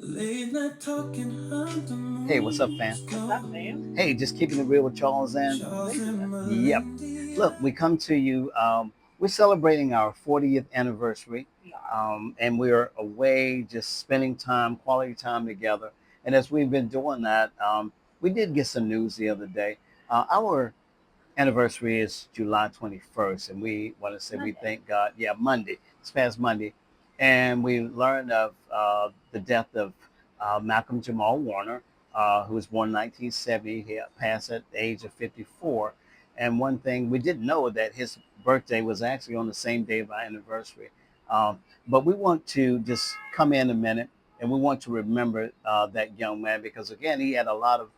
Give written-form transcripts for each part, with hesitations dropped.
Hey, what's up, fam? What's up, man? Hey, just keeping it real with Charles and. Melendia. Yep. Look, we come to you. We're celebrating our 40th anniversary, We are. and we're away, just spending time, quality time together. And as we've been doing that, we did get some news the other day. Our anniversary is July 21st, and we want to say we Monday. thank God. Yeah, Monday, this past Monday, and we learned of the death of Malcolm-Jamal Warner, who was born in 1970. He passed at the age of 54. And one thing we didn't know that his birthday was actually on the same day of our anniversary. But we want to just come in a minute and we want to remember that young man because again, he had a lot of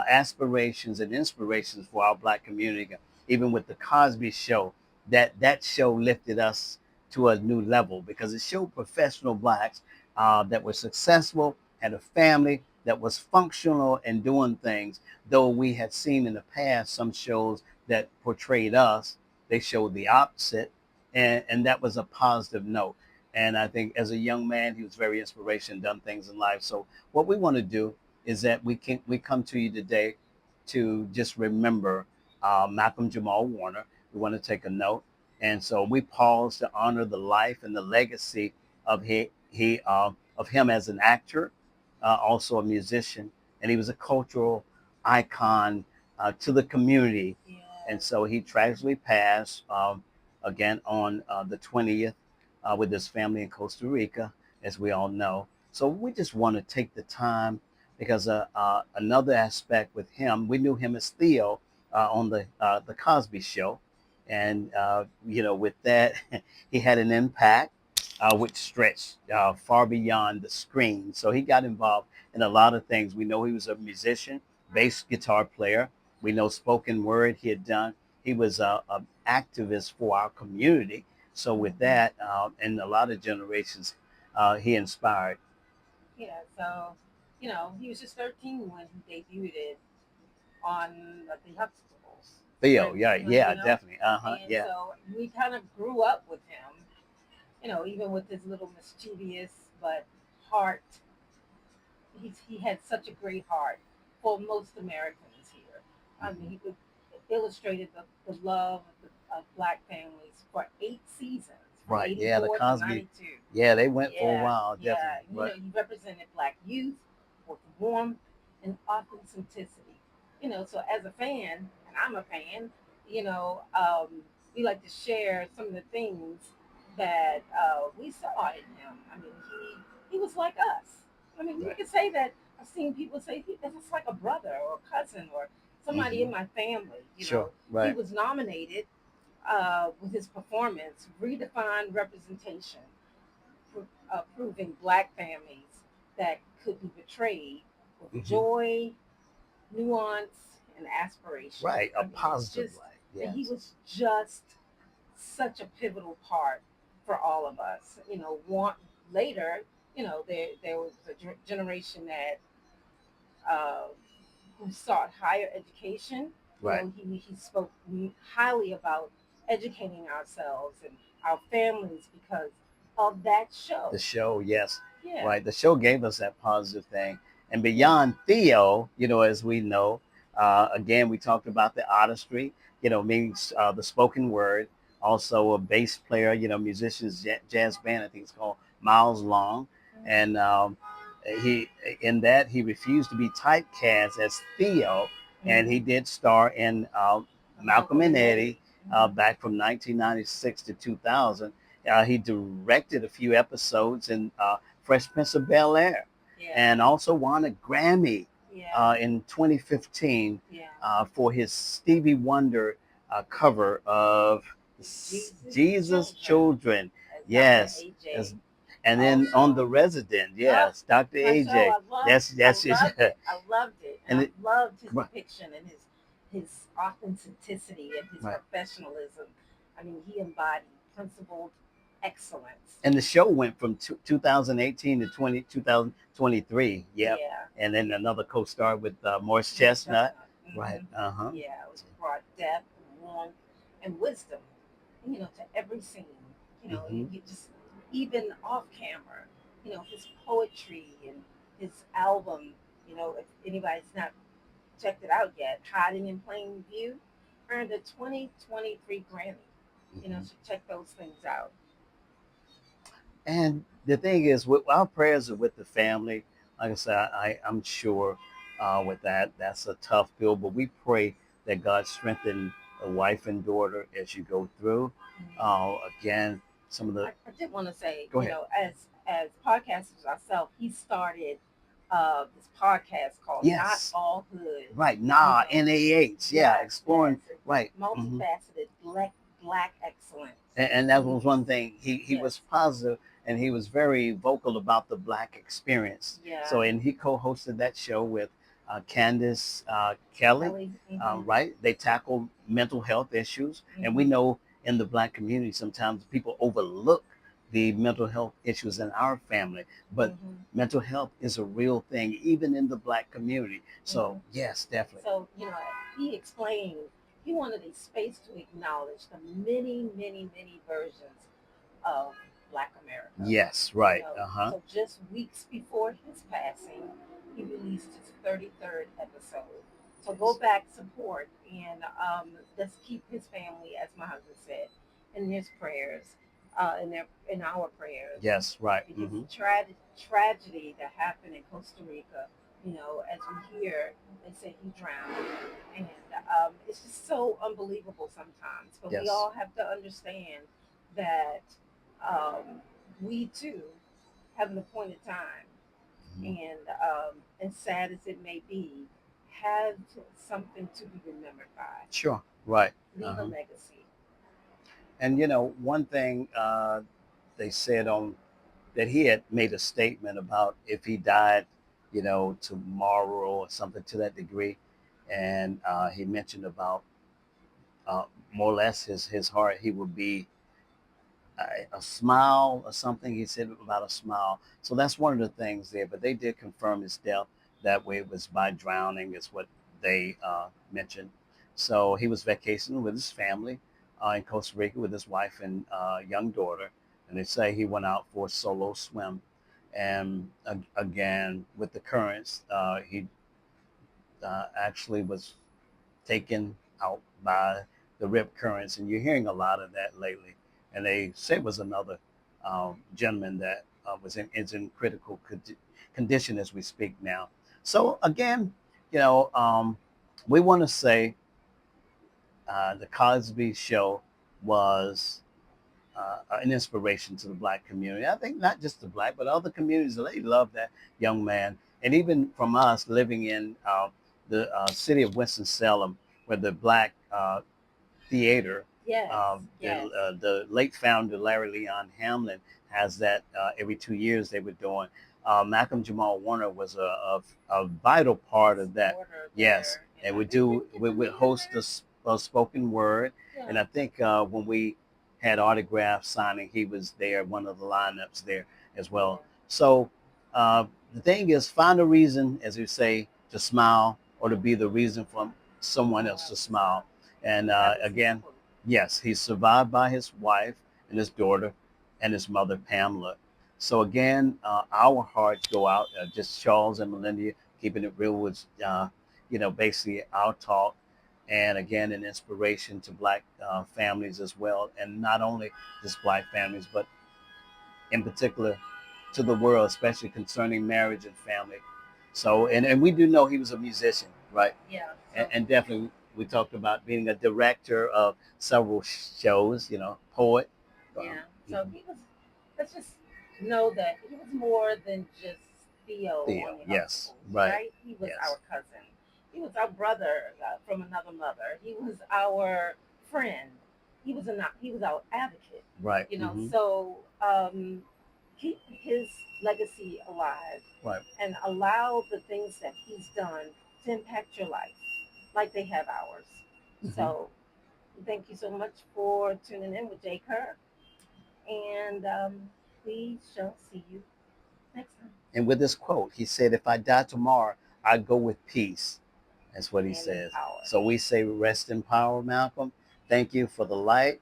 aspirations and inspirations for our black community. Even with the Cosby Show, that show lifted us to a new level because it showed professional blacks that were successful, had a family that was functional and doing things. Though we had seen in the past some shows that portrayed us, they showed the opposite, and that was a positive note. And I think as a young man, he was very inspirational, done things in life. So what we want to do is that we come to you today to just remember Malcolm Jamal Warner. We want to take a note, and so we pause to honor the life and the legacy of of him as an actor, also a musician, and he was a cultural icon to the community. And Yes. so he tragically passed again on the 20th with his family in Costa Rica, as we all know. So we just want to take the time because another aspect with him, we knew him as Theo on the Cosby Show, and with that, he had an impact which stretched far beyond the screen. So he got involved in a lot of things. We know he was a musician, bass guitar player. We know spoken word he had done. He was an activist for our community. So with Hmm. that, and a lot of generations, he inspired. Yeah. So, he was just 13 when he debuted it on the Huxtables, Theo, Friends, yeah, yeah, you know, definitely. Uh-huh, and yeah. so we kind of grew up with him. Even with his little mischievous but heart, he had such a great heart for most Americans here. I mean, Mhm. illustrated the love of black families for 8 seasons, from Right, yeah, the 84 to Cosby, 92. yeah, they went for a Yeah, while, yeah. definitely. But He represented black youth with warmth and authenticity. So as a fan, and I'm a fan, we like to share some of the things that we saw in him. I mean, he was like us. I mean, we right, could say that. I've seen people say that's like a brother or a cousin or somebody hmm in my family. sure, He right, was nominated with his performance, redefined representation, proving black families that could be betrayed with hmm joy, nuance, and aspiration. right, a I mean, it's positive just, light, he yes. was just such a pivotal part for all of us. Later, there was a generation that uh, who sought higher education. Right. He spoke highly about educating ourselves and our families because of that show. The show, yes, Yeah, right. The show gave us that positive thing. And yeah. beyond Theo, as we know, again, we talked about the artistry, means the spoken word, also a bass player, musicians, jazz band, I think it's called Miles Long. And he, in that, he refused to be typecast as Theo. And he Mm-hmm. did star in Malcolm Malcolm and and Eddie Eddie. Mm-hmm. back from 1996 to 2000. He directed a few episodes in Fresh Prince of Bel Air, Yeah, and also won a Grammy yeah, in 2015 yeah. for his Stevie Wonder cover of Jesus' Jesus Children, Children. as Dr. Yes, AJ. as, and then on Also, The Resident, oh, yes, Dr. my show. AJ. I That's just, loved it. I loved it, and and I it, loved his right, depiction and his authenticity and his right. professionalism. I mean, he embodied principled excellence. And the show went from 2018 to 2023. Yep. Yeah, And then another co-star with Morris Morris Chestnut. Chestnut. Right. Hmm. Uh-huh. Yeah, it brought depth, warmth, and wisdom, to every scene. Hmm. You just even off camera, his poetry and his album, if anybody's not checked it out yet, Hiding in Plain View, earned a 2023 Grammy. Mhm. So check those things out. And the thing is, with our prayers are with the family. Like I said, I'm sure with that, that's a tough bill, but we pray that God strengthen the wife and daughter as you go through. Mhm. Again, some of the, I did want to say, go ahead. as podcasters ourselves, he started this podcast called Not Yes, All Hood. right. You Nah, know, NAH. Yeah, yes, yes, exploring. Right. Hmm. multifaceted black excellence. And that And was one thing. He yes, was positive and he was very vocal about the black experience. yeah, So and he co-hosted that show with Candace Kelly, Kelly. Hmm. right? They tackle mental health issues, and we Hmm. know in the black community sometimes people overlook the mental health issues in our family, but Hmm. mental health is a real thing even in the black community. So Hmm. yes, definitely. So, he explained he wanted a space to acknowledge the many, many, many versions of Black America. Yes, right. Uh-huh. So just weeks before his passing, he released his 33rd episode. So go Yes. back, support, and let's keep his family, as my husband said, in his prayers, in our prayers, Yes, right. because Hmm. the tragedy that happened in Costa Rica, as we hear, they say he drowned, and it's just so unbelievable sometimes. But we Yes. all have to understand that um, we too have an appointed time, Mhm. and sad as it may be, have something to be remembered by. Sure. Right. Leave a Uh-huh. legacy. And one thing they said on that he had made a statement about if he died, tomorrow or something to that degree, and he mentioned about more or less his heart. He would be a smile or something. He said about a smile. So that's one of the things there. But they did confirm his death. That way it was by drowning, is what they mentioned. So he was vacationing with his family in Costa Rica with his wife and young daughter. And they say he went out for a solo swim. And again, with the currents, he actually was taken out by the rip currents, and you're hearing a lot of that lately. And they say it was another gentleman that is in critical condition as we speak now. So again, you know, um, we want to say the Cosby Show was an inspiration to the black community. I think not just the black, but other communities. They love that young man, and even from us living in the city of Winston Salem, where the black theater. Yes, yes. The late founder Larry Leon Hamlin has that every 2 years they were doing. Malcolm-Jamal Warner was a vital part of that. Supporter Yes, there, and and I think we get we to would meet him host there. a spoken word, Yeah. and I think when we had autograph signing, he was there, one of the lineups there as well. Yeah. So the thing is, find a reason, as we say, to smile or to be the reason for someone Someone else to else to smile. smile. And That was his again, quote. yes, he's survived by his wife and his daughter and his mother, Pamela. So again, our hearts go out. Just Charles and Melinda, keeping it real was, basically our talk. And again, an inspiration to black families as well. And not only just black families, but in particular to the world, especially concerning marriage and family. So, and we do know he was a musician, right? Yeah. and, So and definitely we talked about being a director of several shows, poet. yeah. So Mhm. he was. Let's just know that he was more than just Theo on Theo, the yes, Uncoupled, right, right? He was yes, our cousin. He was our brother from another mother. He was our friend. He was our advocate. right, hmm, So keep his legacy alive right. and allow the things that he's done to impact your life like they have ours. Hmm. So thank you so much for tuning in with JKIR, and we shall see you next time. And with this quote, he said, "If I die tomorrow, I go with peace." That's what he And in says. power. So we say, rest in power, Malcolm. Thank you for the light,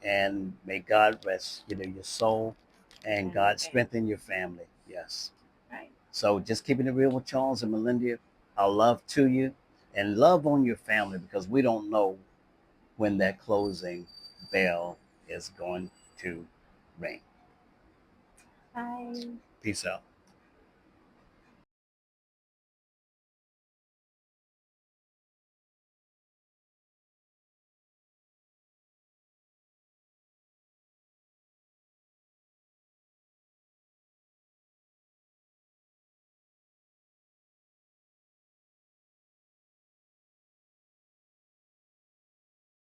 and may God rest, your soul, and And your God strengthen families. your family. Yes. Right. So just keeping it real with Charles and Melinda. Our love to you and love on your family because we don't know when that closing bell is going to ring. Bye. Peace out.